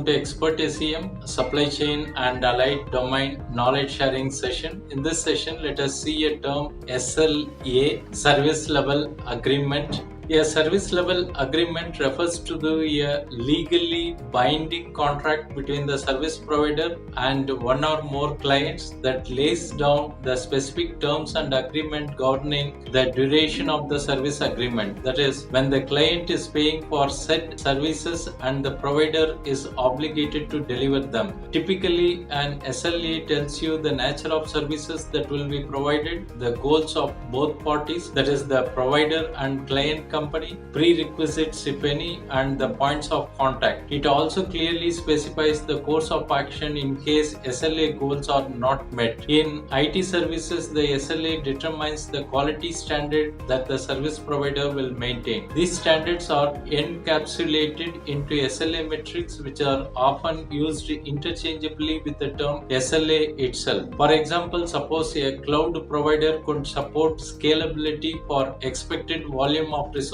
to Expert SEM, Supply Chain and Allied Domain Knowledge Sharing session. In this session, let us see a term SLA, Service Level Agreement. A service level agreement refers to a legally binding contract between the service provider and one or more clients that lays down the specific terms and agreement governing the duration of the service agreement. That is, when the client is paying for said services and the provider is obligated to deliver them. Typically, an SLA tells you the nature of services that will be provided, the goals of both parties, that is the provider and client company, prerequisites if any, and the points of contact. It also clearly specifies the course of action in case SLA goals are not met. In IT services, the SLA determines the quality standard that the service provider will maintain. These standards are encapsulated into SLA metrics, which are often used interchangeably with the term SLA itself. For example, suppose a cloud provider could support scalability for expected volume of resources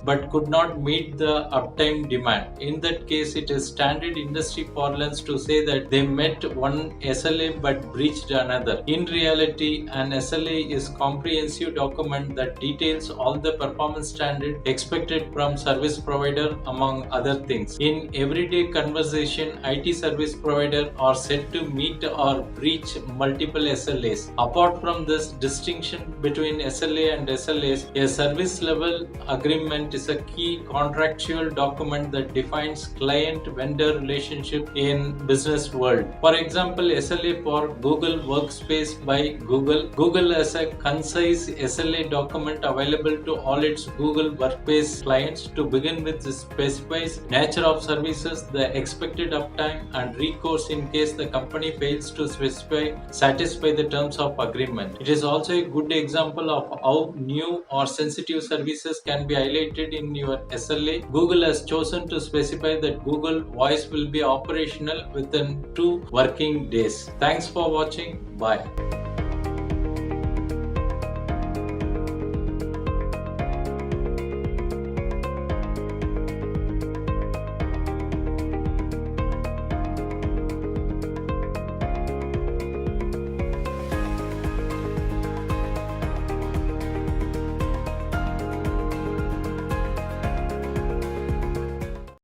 but could not meet the uptime demand. In that case, it is standard industry parlance to say that they met one SLA but breached another. In reality, an SLA is a comprehensive document that details all the performance standards expected from service provider, among other things. In everyday conversation, IT service provider are said to meet or breach multiple SLAs. Apart from this distinction between SLA and SLAs, a service level agreement is a key contractual document that defines client-vendor relationship in business world. For example, SLA for Google Workspace by Google. Google has a concise SLA document available to all its Google Workspace clients. To begin with, it specifies nature of services, the expected uptime, and recourse in case the company fails to satisfy the terms of agreement. It is also a good example of how new or sensitive services can be highlighted in your SLA. Google has chosen to specify that Google Voice will be operational within 2 working days. Thanks for watching. Bye.